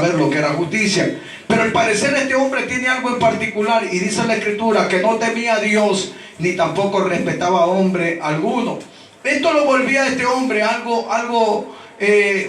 saber lo que era justicia. Pero al parecer este hombre tiene algo en particular, y dice la Escritura que no temía a Dios ni tampoco respetaba a hombre alguno. Esto lo volvía a este hombre algo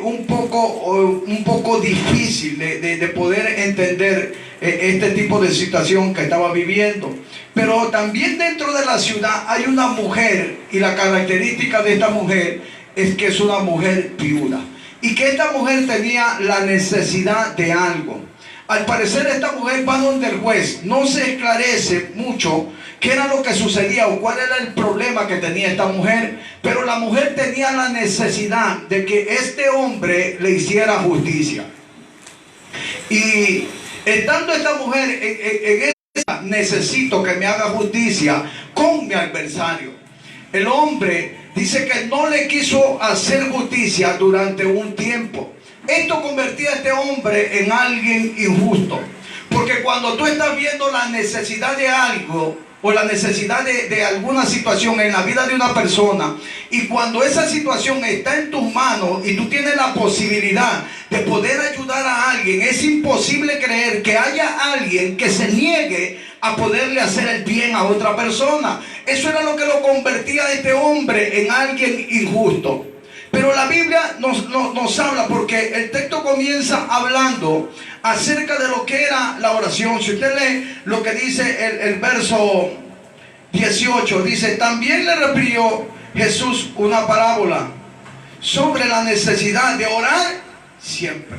un poco difícil de poder entender este tipo de situación que estaba viviendo. Pero también dentro de la ciudad hay una mujer, y la característica de esta mujer es que es una mujer viuda, y que esta mujer tenía la necesidad de algo. Al parecer esta mujer va donde el juez. No se esclarece mucho qué era lo que sucedía o cuál era el problema que tenía esta mujer, pero la mujer tenía la necesidad de que este hombre le hiciera justicia. Y estando esta mujer en esta, necesito que me haga justicia con mi adversario. El hombre dice que no le quiso hacer justicia durante un tiempo. Esto convertía a este hombre en alguien injusto, porque cuando tú estás viendo la necesidad de algo o la necesidad de alguna situación en la vida de una persona, y cuando esa situación está en tus manos y tú tienes la posibilidad de poder ayudar a alguien, es imposible creer que haya alguien que se niegue a poderle hacer el bien a otra persona. Eso era lo que lo convertía a este hombre en alguien injusto. Pero la Biblia nos habla, porque el texto comienza hablando acerca de lo que era la oración. Si usted lee lo que dice el verso 18, dice: también le refirió Jesús una parábola sobre la necesidad de orar siempre.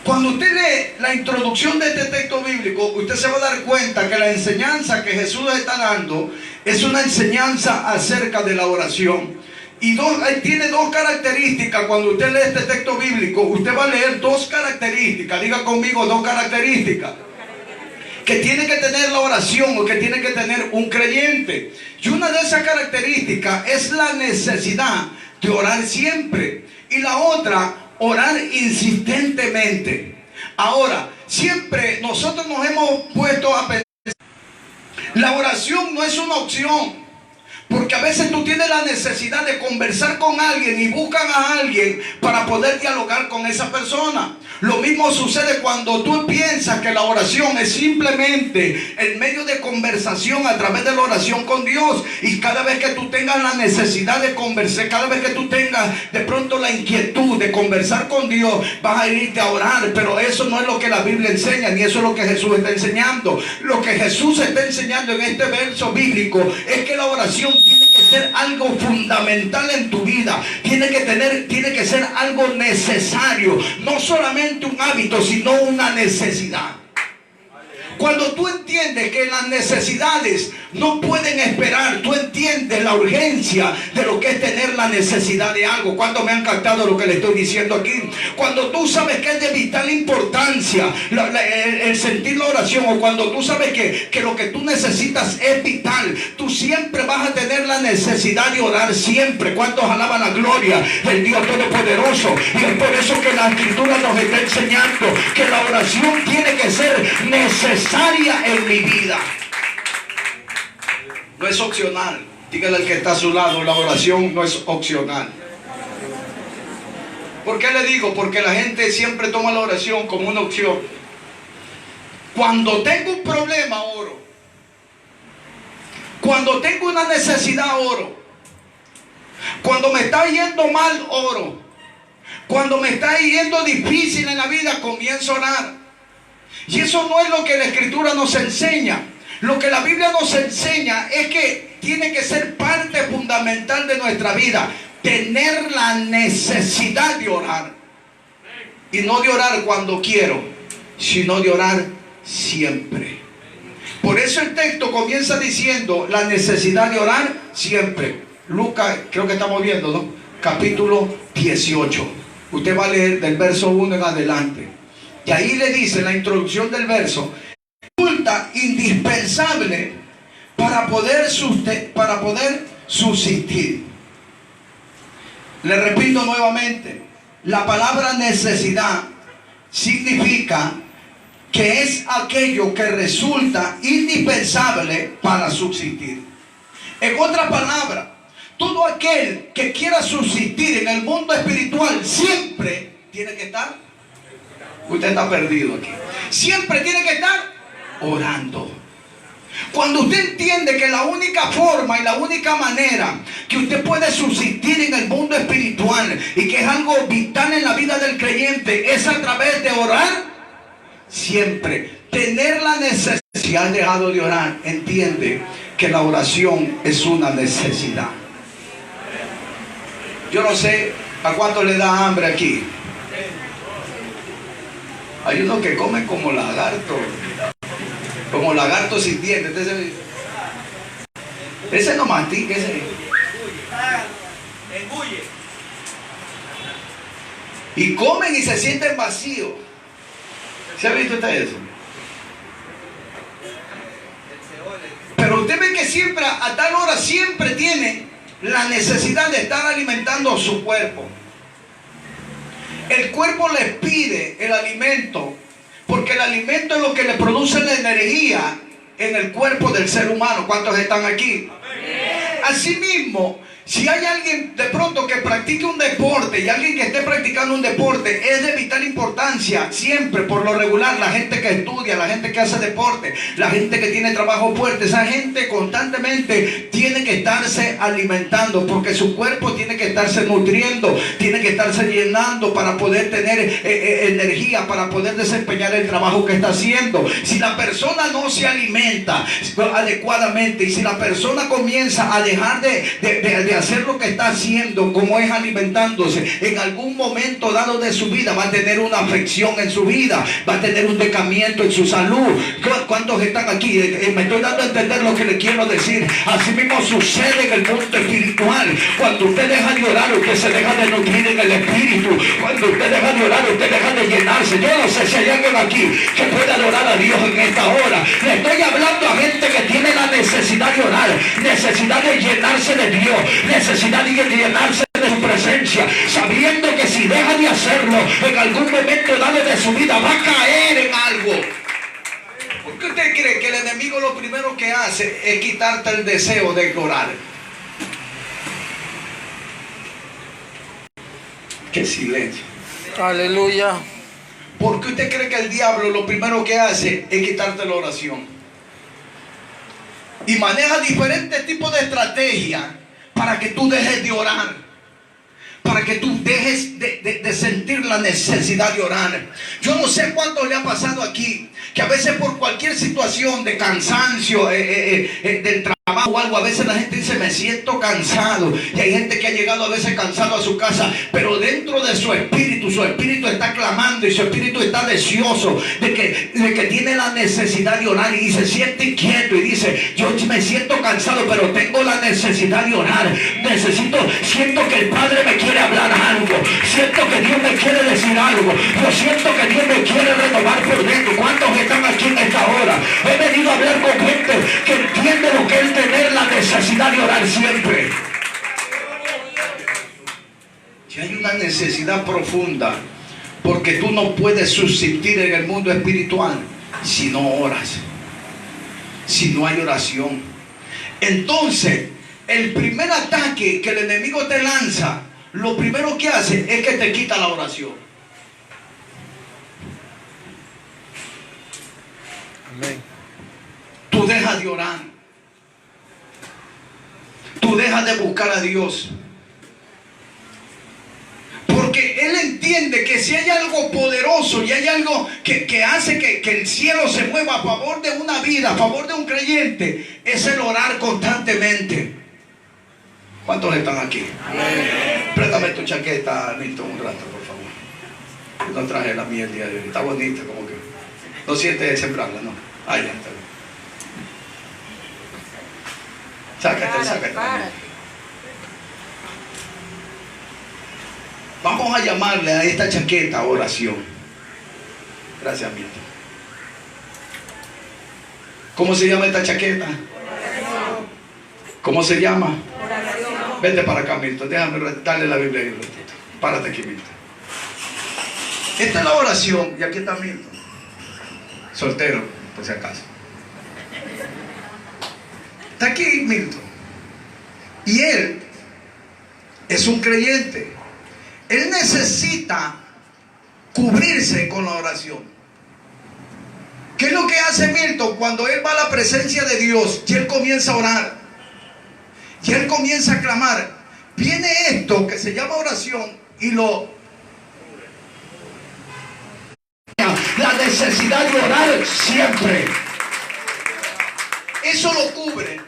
Cuando usted lee la introducción de este texto bíblico, usted se va a dar cuenta que la enseñanza que Jesús está dando es una enseñanza acerca de la oración. Y tiene dos características. Cuando usted lee este texto bíblico, usted va a leer dos características. Diga conmigo, dos características que tiene que tener la oración, o que tiene que tener un creyente. Y una de esas características es la necesidad de orar siempre, y la otra, orar insistentemente. Ahora, siempre nosotros nos hemos puesto a pensar, la oración no es una opción. Porque a veces tú tienes la necesidad de conversar con alguien y buscan a alguien para poder dialogar con esa persona. Lo mismo sucede cuando tú piensas que la oración es simplemente el medio de conversación a través de la oración con Dios. Y cada vez que tú tengas la necesidad de conversar, cada vez que tú tengas de pronto la inquietud de conversar con Dios, vas a irte a orar. Pero eso no es lo que la Biblia enseña, ni eso es lo que Jesús está enseñando. Lo que Jesús está enseñando en este verso bíblico es que la oración tiene que ser algo fundamental en tu vida. Tiene que ser algo necesario. No solamente un hábito, sino una necesidad. Cuando tú entiendes que las necesidades no pueden esperar, tú entiendes la urgencia de lo que es tener la necesidad de algo. ¿Cuántos me han captado lo que le estoy diciendo aquí? Cuando tú sabes que es de vital importancia el sentir la oración, o cuando tú sabes que lo que tú necesitas es vital, tú siempre vas a tener la necesidad de orar siempre. ¿Cuántos alaban la gloria del Dios Todopoderoso? Y es por eso que la Escritura nos está enseñando que la oración tiene que ser necesaria en mi vida. No es opcional. Dígale al que está a su lado, la oración no es opcional. ¿Por qué le digo? Porque la gente siempre toma la oración como una opción. Cuando tengo un problema, oro. Cuando tengo una necesidad, oro. Cuando me está yendo mal, oro. Cuando me está yendo difícil en la vida, comienzo a orar. Y eso no es lo que la Escritura nos enseña. Lo que la Biblia nos enseña es que tiene que ser parte fundamental de nuestra vida, tener la necesidad de orar. Y no de orar cuando quiero, sino de orar siempre. Por eso el texto comienza diciendo la necesidad de orar siempre. Lucas, creo que estamos viendo, ¿no? Capítulo 18. Usted va a leer del verso 1 en adelante. Y ahí le dice en la introducción del verso: resulta indispensable para poder subsistir. Le repito nuevamente, la palabra necesidad significa que es aquello que resulta indispensable para subsistir. En otras palabras, todo aquel que quiera subsistir en el mundo espiritual siempre tiene que estar Usted está perdido aquí. Siempre tiene que estar orando. Cuando usted entiende que la única forma y la única manera que usted puede subsistir en el mundo espiritual y que es algo vital en la vida del creyente es a través de orar, siempre tener la necesidad. Si has dejado de orar, entiende que la oración es una necesidad. Yo no sé a cuánto le da hambre aquí. Hay unos que comen como lagarto sin dientes. Ese no mastica, ese engulle. Y comen y se sienten vacíos. ¿Se ha visto usted eso? Pero usted ve que siempre, a tal hora, siempre tiene la necesidad de estar alimentando su cuerpo. El cuerpo les pide el alimento, porque el alimento es lo que le produce la energía en el cuerpo del ser humano. ¿Cuántos están aquí? Asimismo, si hay alguien de pronto que practique un deporte y alguien que esté practicando un deporte, es de vital importancia siempre, por lo regular, la gente que estudia, la gente que hace deporte, la gente que tiene trabajo fuerte, esa gente constantemente tiene que estarse alimentando, porque su cuerpo tiene que estarse nutriendo, tiene que estarse llenando para poder tener energía, para poder desempeñar el trabajo que está haciendo. Si la persona no se alimenta adecuadamente y si la persona comienza a dejar de hacer lo que está haciendo, como es alimentándose, en algún momento dado de su vida va a tener una afección en su vida, va a tener un decamiento en su salud. ¿Cuántos están aquí? Me estoy dando a entender lo que le quiero decir. Así mismo sucede en el mundo espiritual. Cuando usted deja de orar, usted se deja de nutrir en el espíritu. Cuando usted deja de orar, usted deja de llenarse. Yo no sé si hay alguien aquí que pueda adorar a Dios en esta hora. Le estoy hablando a gente que tiene la necesidad de orar, necesidad de llenarse de Dios, necesidad de llenarse de su presencia, sabiendo que si deja de hacerlo, en algún momento dado de su vida va a caer en algo. ¿Por qué usted cree que el enemigo lo primero que hace es quitarte el deseo de orar? ¡Qué silencio! Aleluya. ¿Por qué usted cree que el diablo lo primero que hace es quitarte la oración? Y maneja diferentes tipos de estrategias para que tú dejes de orar, para que tú dejes de sentir la necesidad de orar. Yo no sé cuánto le ha pasado aquí, que a veces por cualquier situación de cansancio del trabajo o algo, a veces la gente dice me siento cansado, y hay gente que ha llegado a veces cansado a su casa, pero dentro de su espíritu está clamando y su espíritu está deseoso de que tiene la necesidad de orar, y se siente inquieto y dice yo me siento cansado, pero tengo la necesidad de orar. Siento que el Padre me quiere hablar algo, siento que Dios me quiere decir algo, yo siento que Dios me quiere renovar por dentro. ¿Cuántos están aquí en esta hora? He venido a hablar con gente que entiende lo que es tener la necesidad de orar siempre. Si hay una necesidad profunda, porque tú no puedes subsistir en el mundo espiritual si no oras, si no hay oración. Entonces, el primer ataque que el enemigo te lanza, lo primero que hace es que te quita la oración. Amén. Tú dejas de orar, tú dejas de buscar a Dios, porque Él entiende que si hay algo poderoso y hay algo que hace que el cielo se mueva a favor de una vida, a favor de un creyente, es el orar constantemente. ¿Cuántos están aquí? Amén. Préstame tu chaqueta, Milton, un rato, por favor. Yo no traje la mía el día de hoy. Está bonita, como que no sientes sembrarla, ¿no? Ah, ya está bien. Sácate. Vamos a llamarle a esta chaqueta oración. Gracias, Milton. ¿Cómo se llama esta chaqueta? Oración. ¿Cómo se llama? Oración. Vente para acá, Milton. Déjame darle la Biblia ahí un ratito. Párate aquí, Milton. Esta es la oración. Y aquí está Milton. Soltero, por si acaso. Está aquí Milton. Y él es un creyente. Él necesita cubrirse con la oración. ¿Qué es lo que hace Milton cuando él va a la presencia de Dios y él comienza a orar? Y él comienza a clamar. Viene esto que se llama oración y la necesidad de orar siempre. Eso lo cubre.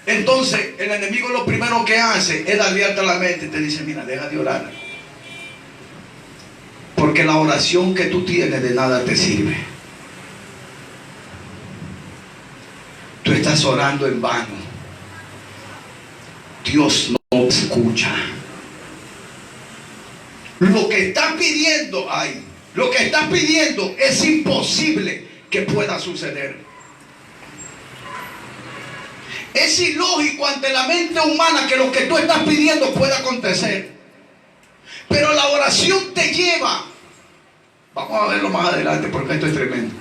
Entonces el enemigo lo primero que hace es abierta la mente y te dice: mira, deja de orar, porque la oración que tú tienes de nada te sirve. Tú estás orando en vano. Dios no escucha. Lo que estás pidiendo, lo que estás pidiendo es imposible que pueda suceder. Es ilógico ante la mente humana que lo que tú estás pidiendo pueda acontecer. Pero la oración te lleva. Vamos a verlo más adelante porque esto es tremendo.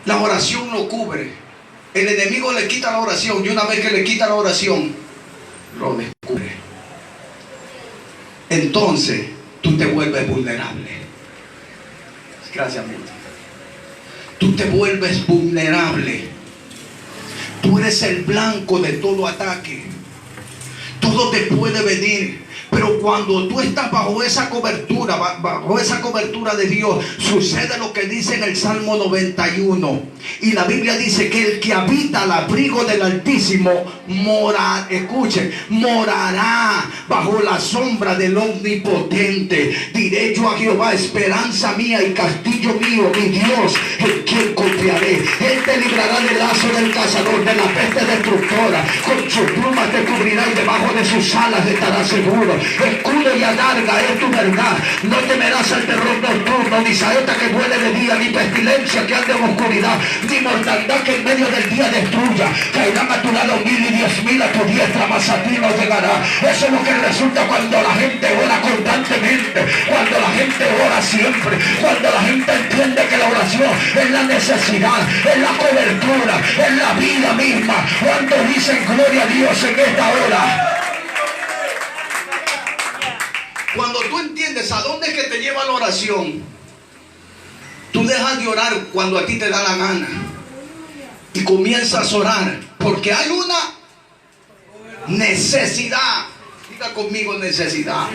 La oración lo cubre. El enemigo le quita la oración y una vez que le quita la oración, lo descubre. Entonces tú te vuelves vulnerable. Gracias, amigo. Tú te vuelves vulnerable. Tú eres el blanco de todo ataque. Todo te puede venir. Pero cuando tú estás bajo esa cobertura de Dios, sucede lo que dice en el Salmo 91. Y la Biblia dice que el que habita al abrigo del Altísimo morará bajo la sombra del Omnipotente. Diré yo a Jehová: esperanza mía y castillo mío, mi Dios, en quien confiaré. Él te librará del lazo del cazador, de la peste destructora. Con su pluma te cubrirá y debajo de sus alas estarás seguro. Escudo y adarga es tu verdad. No temerás al terror nocturno, ni saeta que vuele de día, ni pestilencia que ande en oscuridad, ni mortandad que en medio del día destruya. Caerán a tu lado 1000 y 10.000 a tu diestra, mas a ti no llegará. Eso es lo que resulta cuando la gente ora constantemente, cuando la gente ora siempre, cuando la gente entiende que la oración es la necesidad, es la cobertura, es la vida misma. Cuando dicen gloria a Dios en esta hora. Cuando tú entiendes a dónde es que te lleva la oración, tú dejas de orar cuando a ti te da la gana y comienzas a orar porque hay una necesidad. Diga conmigo: necesidad.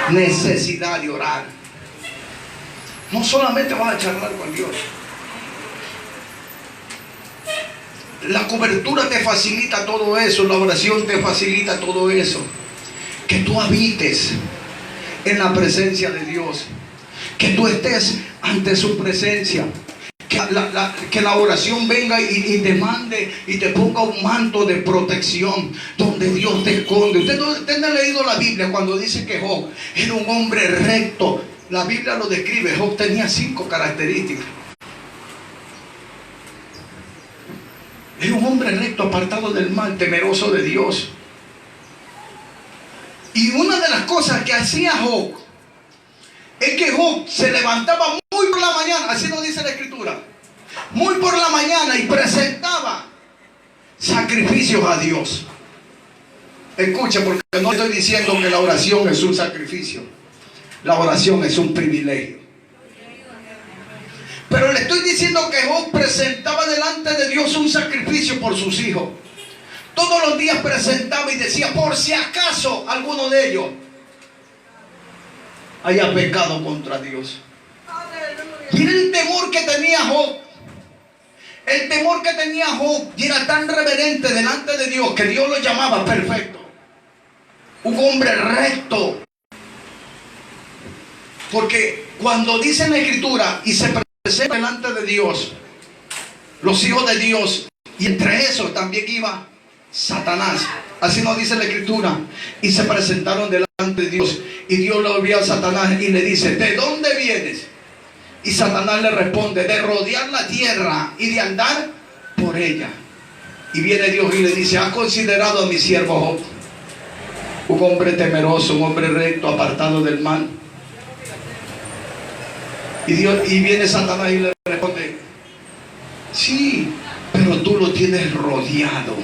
Necesidad de orar. No solamente vas a charlar con Dios. La cobertura te facilita todo eso. La oración te facilita todo eso. Que tú habites en la presencia de Dios, que tú estés ante su presencia, que la oración venga y te mande y te ponga un manto de protección donde Dios te esconde. Usted no ha leído la Biblia cuando dice que Job era un hombre recto. La Biblia lo describe. Job tenía 5 características. Era un hombre recto, apartado del mal, temeroso de Dios. Y una de las cosas que hacía Job es que Job se levantaba muy por la mañana, así nos dice la Escritura, muy por la mañana, y presentaba sacrificios a Dios. Escucha, porque no estoy diciendo que la oración es un sacrificio. La oración es un privilegio. Pero le estoy diciendo que Job presentaba delante de Dios un sacrificio por sus hijos. Todos los días presentaba y decía: por si acaso alguno de ellos haya pecado contra Dios. Mira el temor que tenía Job. El temor que tenía Job, y era tan reverente delante de Dios que Dios lo llamaba perfecto. Un hombre recto. Porque cuando dice en la Escritura y se presenta delante de Dios, los hijos de Dios, y entre esos también iba Satanás. Así nos dice la Escritura. Y se presentaron delante de Dios. Y Dios lo vio a Satanás y le dice: ¿de dónde vienes? Y Satanás le responde: de rodear la tierra y de andar por ella. Y viene Dios y le dice: ¿has considerado a mi siervo Job? Un hombre temeroso, un hombre recto, apartado del mal. Y viene Satanás y le responde: sí, pero tú lo tienes rodeado.